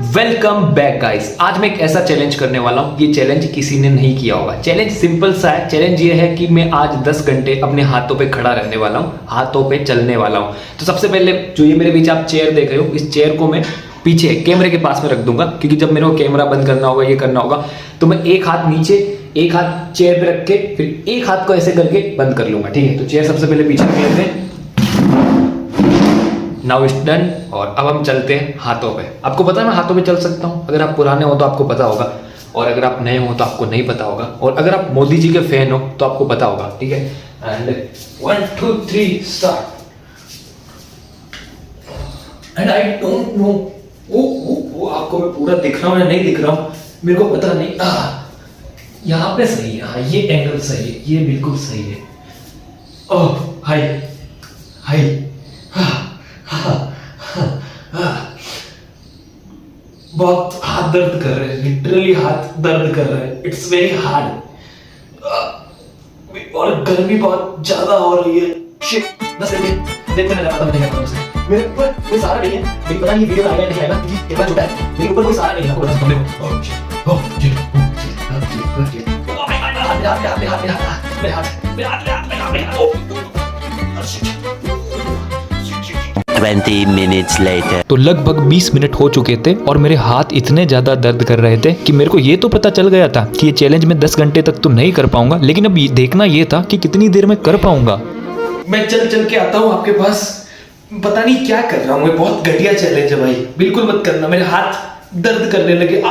Welcome back guys. आज मैं एक ऐसा चैलेंज करने वाला हूँ। ये चैलेंज किसी ने नहीं किया होगा। चैलेंज सिंपल सा है। चैलेंज ये है कि मैं आज 10 घंटे अपने हाथों पे खड़ा रहने वाला हूँ, हाथों पे चलने वाला हूँ। तो सबसे पहले जो ये मेरे पीछे आप चेयर देख रहे हो, इस चेयर को मैं पीछे कैमरे के पास में रख दूंगा, क्योंकि जब मेरे को कैमरा बंद करना होगा, ये करना होगा, तो मैं एक हाथ नीचे, एक हाथ चेयर पे रख के फिर एक हाथ को ऐसे करके बंद कर लूंगा। ठीक है, तो चेयर सबसे पहले पीछे रख लेते हैं। Now it's done. और अब हम चलते हैं हाथों पे। आपको पता है मैं हाथों पे चल सकता हूँ। अगर आप पुराने हो तो आपको पता होगा, और अगर आप नए हो तो आपको नहीं पता होगा, और अगर आप मोदी जी के फैन हो तो आपको पता होगा। ठीक है, and 1 2 3 start. And I don't no वो आपको मैं पूरा दिख रहा हूँ या नहीं दिख रहा हूँ, मेरे को पता नहीं। यहाँ पे सही है, हाँ ये एंगल सही है, ये बिल्कुल सही है। ओह हाय हाय, बहुत हाथ दर्द कर रहे हैं, लिटरली हाथ दर्द कर रहे हैं। इट्स वेरी हार्ड, और गर्मी बहुत ज्यादा हो रही है। शिट, 10 सेकंड देखते हैं, पता नहीं क्या मेरे ऊपर कोई सहारा नहीं है। मेरी पता नहीं ये वीडियो आएगा नहीं आएगा, क्योंकि कैमरा छोटा है। मेरे ऊपर कोई सहारा नहीं है, आपको बता सकता हूं। तो लगभग 20 मिनट हो चुके थे और मेरे हाथ इतने ज्यादा दर्द कर रहे थे कि मेरे को ये तो पता चल गया था कि ये चैलेंज मैं 10 घंटे तक तो नहीं कर पाऊंगा, लेकिन अब देखना ये था कि कितनी देर में कर पाऊंगा। मैं चल चल के आता हूँ आपके पास, पता नहीं क्या कर रहा हूँ मैं। बहुत घटिया चैलेंज है भाई, बिल्कुल मत करना। मेरे हाथ दर्द करने लगे।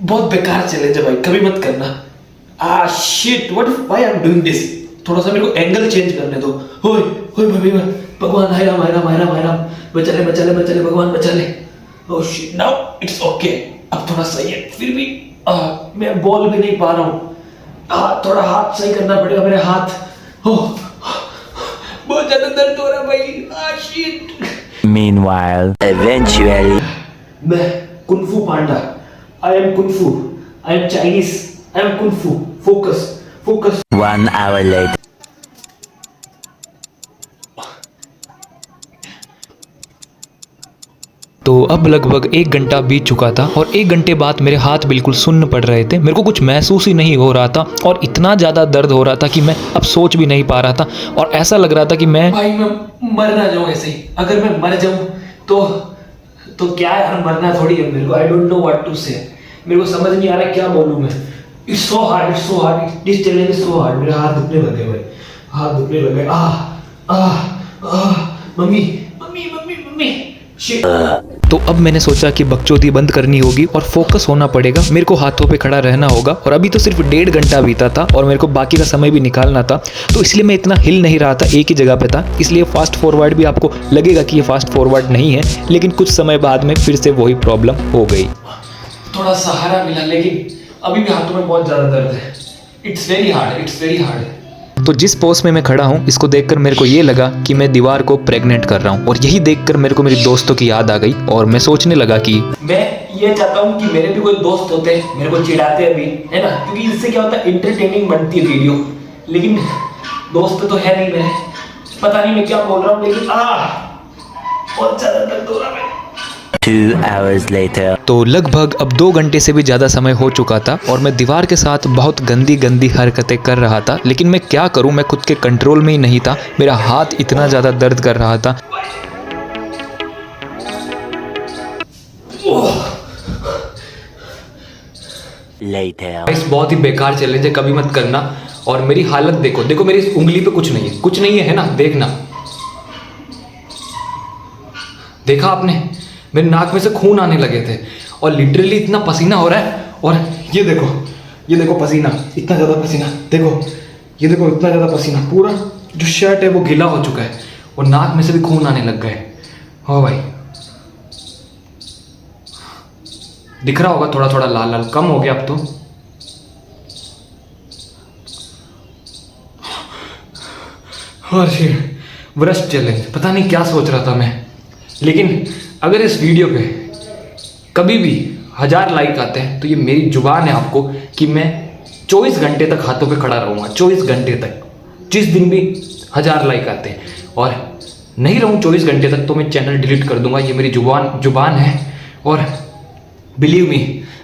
बहुत बेकार चैलेंज है भाई, कभी मत करना। Shit, what why I am doing this. थोड़ा सा मेरे को एंगल चेंज करने दो। होय होय भगवान, हाय राम हाय राम हाय राम हाय राम, बचा ले भगवान, बचा ले। Oh shit, now it's okay. अब थोड़ा सही है, फिर भी मैं बोल भी नहीं पा रहा हूँ। थोड़ा हाथ सही करना पड़ेगा मेरे हाथ। बहुत ज्यादा दर्द हो रहा है भाई। शिट। Meanwhile, eventually, मैं kung fu Panda, I am kung fu, I am Chinese, I am kung fu. Focus focus. 1 hour later. तो अब लगभग 1 घंटा बीत चुका था और 1 घंटे बाद मेरे हाथ बिल्कुल सुन्न पड़ रहे थे। मेरे को कुछ महसूस ही नहीं हो रहा था और इतना ज़्यादा दर्द हो रहा था कि मैं अब सोच भी नहीं पा रहा था, और ऐसा लग रहा था कि मैं मर ना जाऊं ऐसे ही। अगर मैं मर जाऊं तो क्या यार, मरना थोड़ी है मेरे को। I don't know what to say. मेरे को समझ नहीं आ रहा क्या बोलूं मैं। It's so hard, it's so hard, this challenge is so hard. मेरे हाथ दुखने लगे भाई, हाथ दुखने लगे। Mummy mummy mummy mummy. Shit. तो अब मैंने सोचा कि बकचोदी बंद करनी होगी और फोकस होना पड़ेगा। मेरे को हाथों पे खड़ा रहना होगा, और अभी तो सिर्फ 1.5 घंटा बीता था और मेरे को बाकी का समय भी निकालना था। तो इसलिए मैं इतना हिल नहीं रहा था, एक ही जगह पे था। इसलिए फास्ट फॉरवर्ड भी आपको लगेगा कि ये फास्ट फॉरवर्ड नहीं है, लेकिन कुछ समय बाद में फिर से वही प्रॉब्लम हो गई। थोड़ा सहारा मिला, लेकिन अभी भी हाथों में बहुत ज्यादा दर्द है। It's very hard, it's very hard. तो जिस पोज में मैं खड़ा हूँ, इसको देखकर मेरे को ये लगा कि मैं दीवार को प्रेग्नेंट कर रहा हूँ, और यही देखकर मेरे को मेरी दोस्तों की याद आ गई, और मैं सोचने लगा कि मैं ये चाहता हूँ कि मेरे भी कोई दोस्त होते, मेरे को चिढ़ाते अभी, है ना, क्योंकि इससे क्या होता है, इंटरटेनिंग बनती है वीडियो। लेकिन दोस्त तो है नहीं मेरे। पता नहीं मैं क्या बोल रहा हूँ, लेकिन बहुत ज्यादा दर्द हो रहा है। 2 hours later. तो लगभग अब 2 घंटे से भी ज़्यादा समय हो चुका था और मैं दीवार के साथ बहुत गंदी गंदी हरकतें कर रहा था, लेकिन मैं क्या करूं, मैं खुद के कंट्रोल में ही नहीं था। मेरा हाथ इतना ज़्यादा दर्द कर रहा था। इस बहुत ही बेकार चैलेंज है, कभी मत करना। और मेरी हालत देखो, देखो मेरी इस उंगली पे कुछ नहीं है, कुछ नहीं है ना, देखना, देखा आपने, मेरे नाक में से खून आने लगे थे और लिटरली इतना पसीना हो रहा है। और ये देखो पसीना, इतना ज़्यादा पसीना, देखो ये देखो, इतना ज़्यादा पसीना, पूरा जो शर्ट है वो गीला हो चुका है और नाक में से भी खून आने लग गए। हो भाई, दिख रहा होगा थोड़ा थोड़ा लाल लाल, कम हो गया अब तो। और वर्स्ट चैलेंज, पता नहीं क्या सोच रहा था मैं। लेकिन अगर इस वीडियो पे कभी भी 1000 लाइक आते हैं तो ये मेरी जुबान है आपको कि मैं 24 घंटे तक हाथों पे खड़ा रहूँगा। 24 घंटे तक, जिस दिन भी 1000 लाइक आते हैं। और नहीं रहूँ 24 घंटे तक तो मैं चैनल डिलीट कर दूंगा। ये मेरी जुबान है और बिलीव मी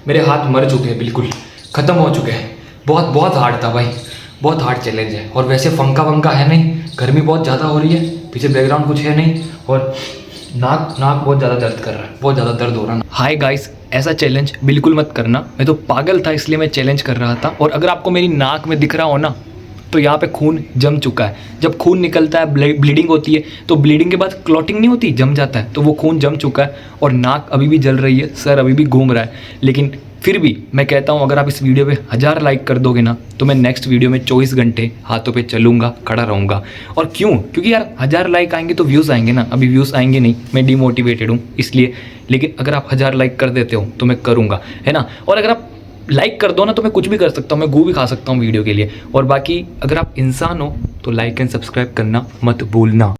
मेरे हाथ मर चुके हैं, बिल्कुल ख़त्म हो चुके हैं। बहुत हार्ड था भाई, बहुत हार्ड चैलेंज है। और वैसे पंखा वंखा है नहीं, गर्मी बहुत ज़्यादा हो रही है, पीछे बैकग्राउंड कुछ है नहीं और नाक बहुत ज़्यादा दर्द कर रहा है, बहुत ज़्यादा दर्द हो रहा है। हाय गाइस, ऐसा चैलेंज बिल्कुल मत करना। मैं तो पागल था इसलिए मैं चैलेंज कर रहा था। और अगर आपको मेरी नाक में दिख रहा हो ना तो यहाँ पे खून जम चुका है। जब खून निकलता है ब्लीडिंग होती है तो ब्लीडिंग के बाद क्लॉटिंग नहीं होती, जम जाता है, तो वो खून जम चुका है और नाक अभी भी जल रही है, सर अभी भी घूम रहा है। लेकिन फिर भी मैं कहता हूँ अगर आप इस वीडियो पे 1000 लाइक कर दोगे ना तो मैं नेक्स्ट वीडियो में 24 घंटे हाथों पे चलूँगा, खड़ा रहूँगा। और क्यों? क्योंकि यार 1000 लाइक आएंगे तो व्यूज़ आएंगे ना, अभी व्यूज़ आएंगे नहीं, मैं डिमोटिवेटेड हूँ इसलिए। लेकिन अगर आप 1000 लाइक कर देते हो तो मैं करूँगा, है ना। और अगर आप लाइक कर दो ना तो मैं कुछ भी कर सकता हूँ, मैं गू भी खा सकता हूँ वीडियो के लिए। और बाकी अगर आप इंसान हो तो लाइक एंड सब्सक्राइब करना मत भूलना।